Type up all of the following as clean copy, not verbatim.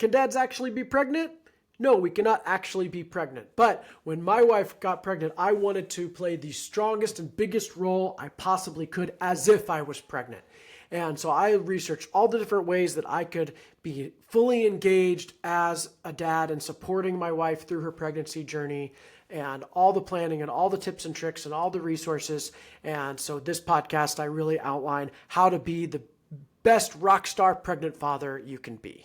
Can dads actually be pregnant? No, we cannot actually be pregnant. But when my wife got pregnant, I wanted to play the strongest and biggest role I possibly could as if I was pregnant. And so I researched all the different ways that I could be fully engaged as a dad and supporting my wife through her pregnancy journey, and all the planning and all the tips and tricks and all the resources. And so this podcast, I really outline how to be the best rock star pregnant father you can be.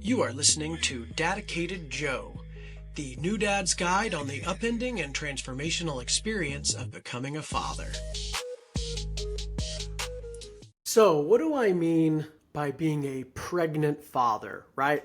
You are listening to Dedicated Joe, the new dad's guide on the upending and transformational experience of becoming a father. So, what do I mean by being a pregnant father, right?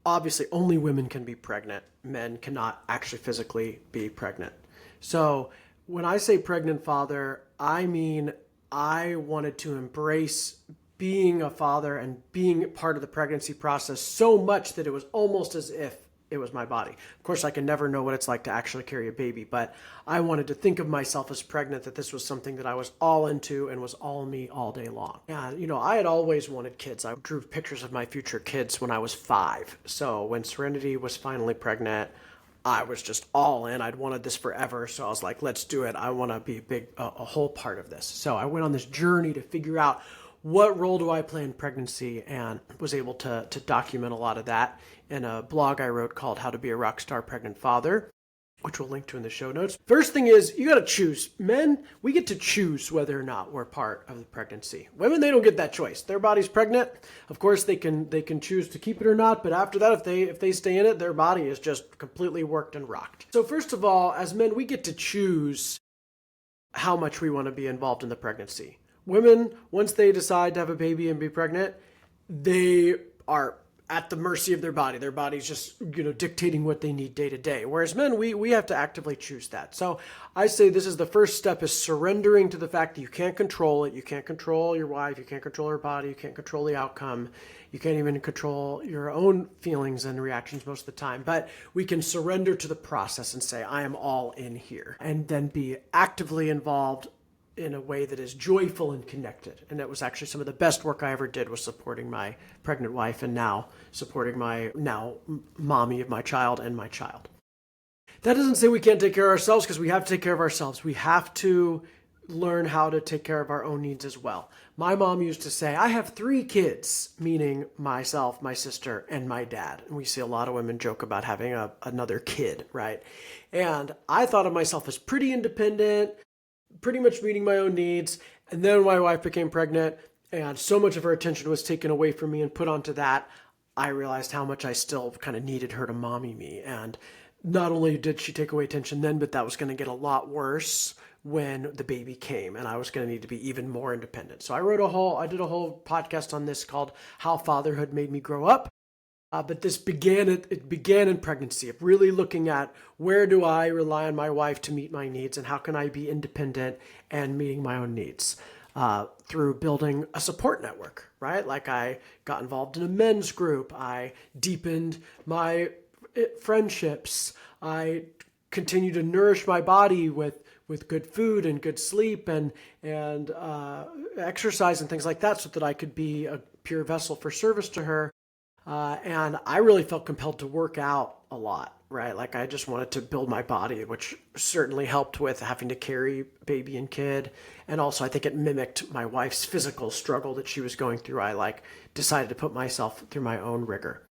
Obviously, only women can be pregnant. Men cannot actually physically be pregnant. So, when I say pregnant father, I mean I wanted to embrace being a father and being part of the pregnancy process so much that it was almost as if it was my body. Of course, I can never know what it's like to actually carry a baby, but I wanted to think of myself as pregnant, that this was something that I was all into and was all me all day long. And, I had always wanted kids. I drew pictures of my future kids when I was 5. So when Serenity was finally pregnant, I was just all in. I'd wanted this forever. So I was like, let's do it. I want to be a whole part of this. So I went on this journey to figure out what role do I play in pregnancy, and was able to document a lot of that in a blog I wrote called How to Be a Rockstar Pregnant Father, which we'll link to in the show notes. First thing is, you got to choose. Men, we get to choose whether or not we're part of the pregnancy. Women, they don't get that choice. Their body's pregnant. Of course, they can choose to keep it or not, but after that, if they stay in it, their body is just completely worked and rocked. So first of all, as men, we get to choose how much we want to be involved in the pregnancy. Women, once they decide to have a baby and be pregnant, they are at the mercy of their body. Their body's just, dictating what they need day to day. Whereas men, we have to actively choose that. So I say this is the first step, is surrendering to the fact that you can't control it. You can't control your wife. You can't control her body. You can't control the outcome. You can't even control your own feelings and reactions most of the time. But we can surrender to the process and say, I am all in here. And then be actively involved in a way that is joyful and connected. And that was actually some of the best work I ever did, was supporting my pregnant wife, and now supporting my now mommy of my child and my child. That doesn't say we can't take care of ourselves, because we have to take care of ourselves. We have to learn how to take care of our own needs as well. My mom used to say, I have 3 kids, meaning myself, my sister, and my dad. And we see a lot of women joke about having another kid, right? And I thought of myself as pretty independent, pretty much meeting my own needs. And then my wife became pregnant, and so much of her attention was taken away from me and put onto that. I realized how much I still kind of needed her to mommy me. And not only did she take away attention then, but that was going to get a lot worse when the baby came, and I was going to need to be even more independent. So I did a whole podcast on this called How Fatherhood Made Me Grow Up. But this began in pregnancy, of really looking at, where do I rely on my wife to meet my needs, and how can I be independent and meeting my own needs through building a support network, right? Like, I got involved in a men's group. I deepened my friendships. I continued to nourish my body with good food and good sleep and exercise and things like that, so that I could be a pure vessel for service to her. And I really felt compelled to work out a lot, right? Like, I just wanted to build my body, which certainly helped with having to carry baby and kid. And also, I think it mimicked my wife's physical struggle that she was going through. I decided to put myself through my own rigor.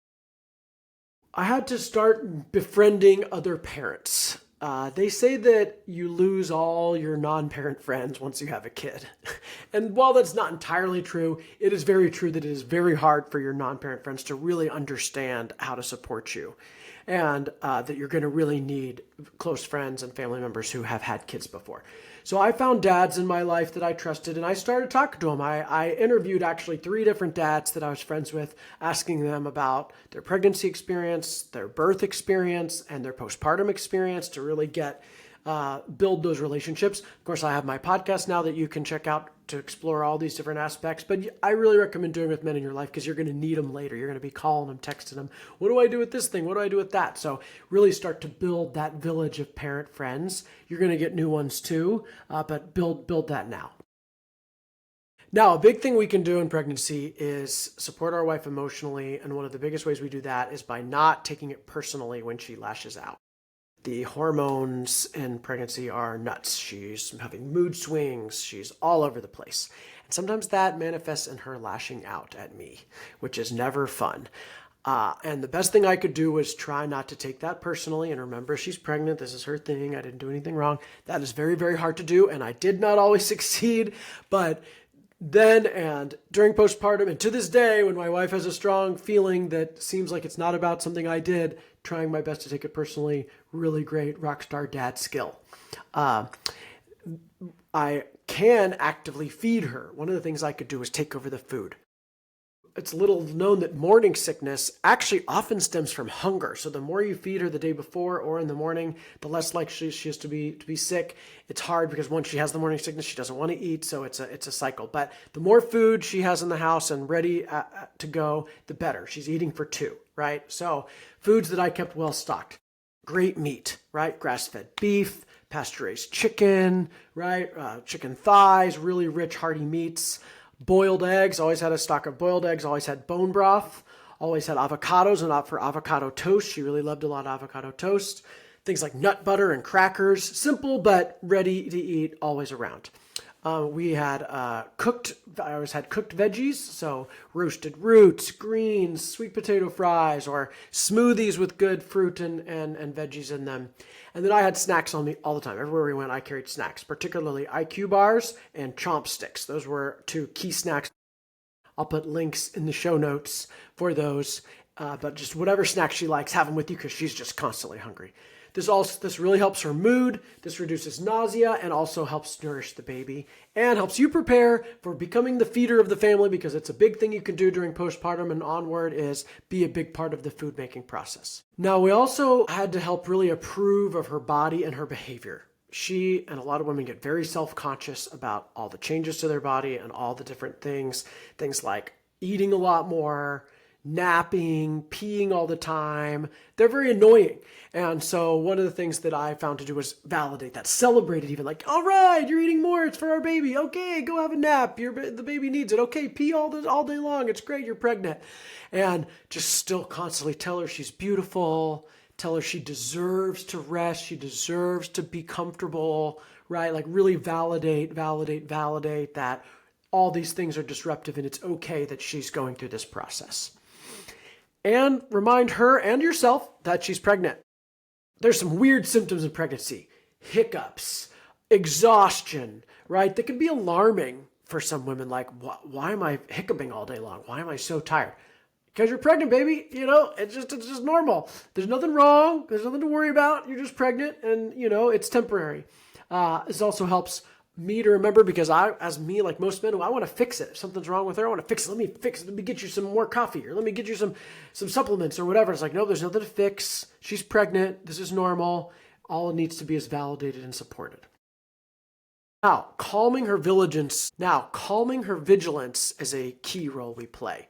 I had to start befriending other parents. They say that you lose all your non-parent friends once you have a kid. And while that's not entirely true, it is very true that it is very hard for your non-parent friends to really understand how to support you. And that you're going to really need close friends and family members who have had kids before. So I found dads in my life that I trusted, and I started talking to them. I interviewed actually 3 different dads that I was friends with, asking them about their pregnancy experience, their birth experience, and their postpartum experience, to really build those relationships. Of course, I have my podcast now that you can check out to explore all these different aspects, but I really recommend doing it with men in your life, because you're going to need them later. You're going to be calling them, texting them. What do I do with this thing? What do I do with that? So really start to build that village of parent friends. You're going to get new ones too, but build that now. Now, a big thing we can do in pregnancy is support our wife emotionally. And one of the biggest ways we do that is by not taking it personally when she lashes out. The hormones in pregnancy are nuts. She's having mood swings. She's all over the place. And sometimes that manifests in her lashing out at me, which is never fun. And the best thing I could do was try not to take that personally and remember she's pregnant. This is her thing. I didn't do anything wrong. That is very, very hard to do. And I did not always succeed. But then and during postpartum, and to this day, when my wife has a strong feeling that seems like it's not about something I did, trying my best to take it personally, really great Rockstar dad skill. I can actively feed her. One of the things I could do is take over the food. It's little known that morning sickness actually often stems from hunger. So the more you feed her the day before or in the morning, the less likely she is to be sick. It's hard because once she has the morning sickness, she doesn't want to eat. So it's a cycle. But the more food she has in the house and ready to go, the better. She's eating for two, right? So foods that I kept well stocked. Great meat, right? Grass-fed beef, pasture-raised chicken, right? Chicken thighs, really rich, hearty meats. Boiled eggs, always had a stock of boiled eggs, always had bone broth, always had avocados and opt for avocado toast. She really loved a lot of avocado toast. Things like nut butter and crackers, simple but ready to eat, always around. We had I always had cooked veggies, so roasted roots, greens, sweet potato fries, or smoothies with good fruit and veggies in them. And then I had snacks on me all the time. Everywhere we went, I carried snacks, particularly IQ bars and chomp sticks. Those were two key snacks. I'll put links in the show notes for those. But just whatever snack she likes, have them with you because she's just constantly hungry. This really helps her mood. This reduces nausea and also helps nourish the baby and helps you prepare for becoming the feeder of the family, because it's a big thing you can do during postpartum and onward is be a big part of the food making process. Now, we also had to help really approve of her body and her behavior. She and a lot of women get very self-conscious about all the changes to their body and all the different things like eating a lot more, napping, peeing all the time. They're very annoying. And so one of the things that I found to do was validate that, celebrate it even, like, all right, you're eating more, it's for our baby. Okay, go have a nap. The baby needs it. Okay, pee all day long. It's great, you're pregnant. And just still constantly tell her she's beautiful, tell her she deserves to rest, she deserves to be comfortable, right? Like really validate that all these things are disruptive and it's okay that she's going through this process. And remind her and yourself that she's pregnant. There's some weird symptoms in pregnancy. Hiccups, exhaustion, right? That can be alarming for some women. Like, why am I hiccuping all day long? Why am I so tired? Because you're pregnant, baby. It's just normal. There's nothing wrong. There's nothing to worry about. You're just pregnant and, it's temporary. This also helps me to remember, because like most men, I want to fix it. If something's wrong with her, I want to fix it. Let me fix it. Let me get you some more coffee, or let me get you some supplements or whatever. It's like, no, there's nothing to fix. She's pregnant. This is normal. All it needs to be is validated and supported. Now, calming her vigilance is a key role we play.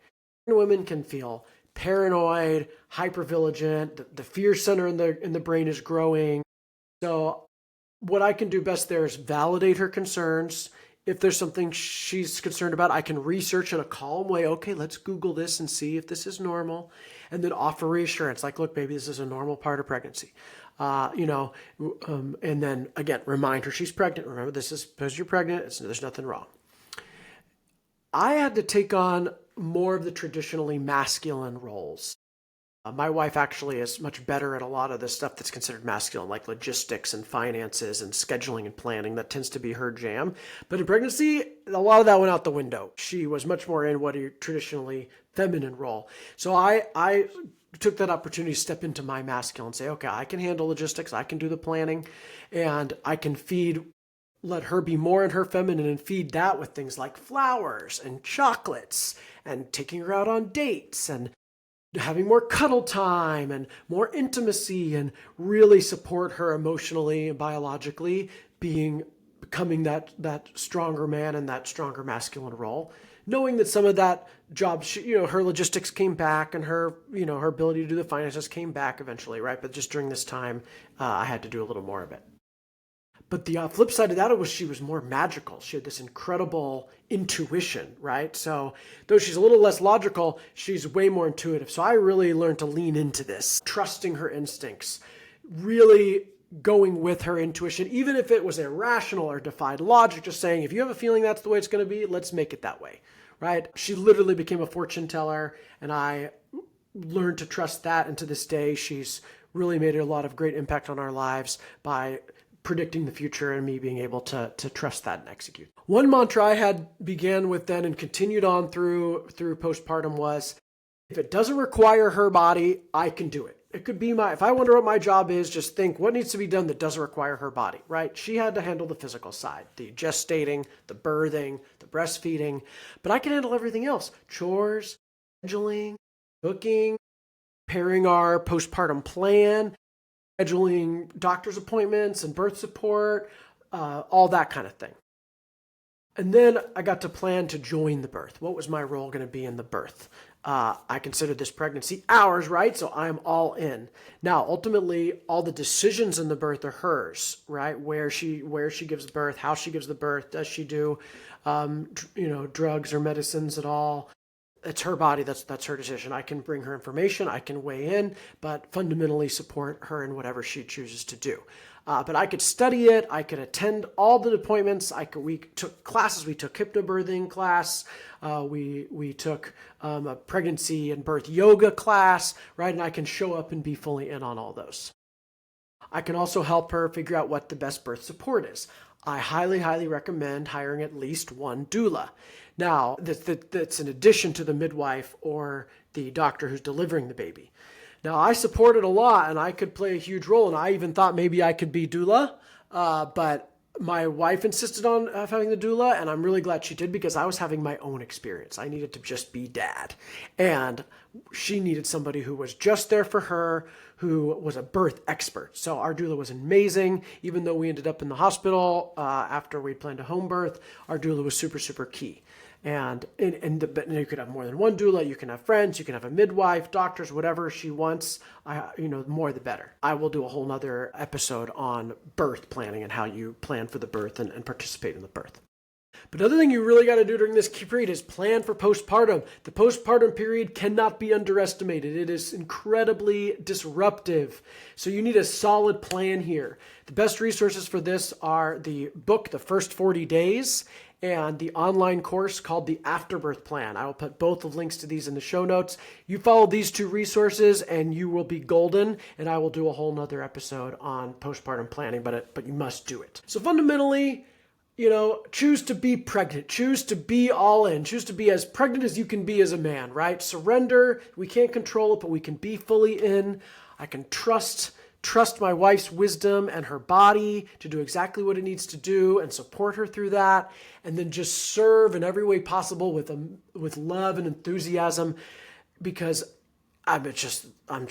Women can feel paranoid, hypervigilant. The fear center in the brain is growing. So what I can do best there is validate her concerns. If there's something she's concerned about, I can research in a calm way. Okay, let's Google this and see if this is normal. And then offer reassurance. Like, look, baby, this is a normal part of pregnancy. And then, again, remind her she's pregnant. Remember, this is because you're pregnant. There's nothing wrong. I had to take on more of the traditionally masculine roles. My wife actually is much better at a lot of the stuff that's considered masculine, like logistics and finances and scheduling and planning. That tends to be her jam. But in pregnancy, a lot of that went out the window. She was much more in what a traditionally feminine role. So I took that opportunity to step into my masculine and say, okay, I can handle logistics, I can do the planning, and I can let her be more in her feminine and feed that with things like flowers and chocolates and taking her out on dates and having more cuddle time and more intimacy, and really support her emotionally and biologically, becoming that stronger man and that stronger masculine role. Knowing that some of that job, her logistics came back and her ability to do the finances came back eventually, right? But just during this time, I had to do a little more of it. But the flip side of that was she was more magical. She had this incredible intuition, right? So though she's a little less logical, she's way more intuitive. So I really learned to lean into this, trusting her instincts, really going with her intuition, even if it was irrational or defied logic, just saying, if you have a feeling that's the way it's going to be, let's make it that way, right? She literally became a fortune teller, and I learned to trust that. And to this day, she's really made a lot of great impact on our lives by predicting the future and me being able to trust that and execute. One mantra I had began with then and continued on through postpartum was, if it doesn't require her body, I can do it. It could be if I wonder what my job is, just think what needs to be done that doesn't require her body, right? She had to handle the physical side, the gestating, the birthing, the breastfeeding, but I can handle everything else. Chores, scheduling, cooking, preparing our postpartum plan, scheduling doctor's appointments and birth support, all that kind of thing. And then I got to plan to join the birth. What was my role going to be in the birth? I considered this pregnancy ours, right? So I'm all in. Now, ultimately, all the decisions in the birth are hers, right? Where she gives birth, how she gives the birth, does she do, drugs or medicines at all? It's her body. That's her decision. I can bring her information. I can weigh in, but fundamentally support her in whatever she chooses to do. But I could study it. I could attend all the appointments. We took classes. We took hypnobirthing class. We took a pregnancy and birth yoga class, right? And I can show up and be fully in on all those. I can also help her figure out what the best birth support is. I highly, highly recommend hiring at least one doula. Now, that's in addition to the midwife or the doctor who's delivering the baby. Now, I support it a lot, and I could play a huge role, and I even thought maybe I could be doula, but my wife insisted on having the doula, and I'm really glad she did, because I was having my own experience. I needed to just be dad, and she needed somebody who was just there for her, who was a birth expert. So our doula was amazing. Even though we ended up in the hospital after we'd planned a home birth, our doula was super, super key. But you could have more than one doula. You can have friends. You can have a midwife, doctors, whatever she wants. The more the better. I will do a whole nother episode on birth planning and how you plan for the birth and participate in the birth. But another thing you really got to do during this period is plan for postpartum. The postpartum period cannot be underestimated. It is incredibly disruptive. So you need a solid plan here. The best resources for this are the book, The First 40 Days, and the online course called the Afterbirth Plan. I will put both the links to these in the show notes. You follow these two resources and you will be golden, and I will do a whole nother episode on postpartum planning, but you must do it. So fundamentally, choose to be pregnant, choose to be all in, choose to be as pregnant as you can be as a man, right? Surrender. We can't control it, but we can be fully in. I can trust my wife's wisdom and her body to do exactly what it needs to do and support her through that. And then just serve in every way possible with love and enthusiasm, because I'm just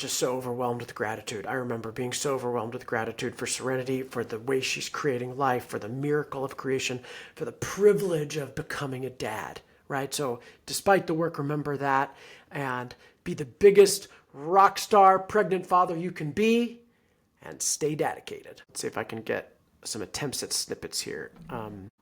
so overwhelmed with gratitude. I remember being so overwhelmed with gratitude for Serenity, for the way she's creating life, for the miracle of creation, for the privilege of becoming a dad, right? So despite the work, remember that and be the biggest rock star pregnant father you can be, and stay dedicated. Let's see if I can get some attempts at snippets here.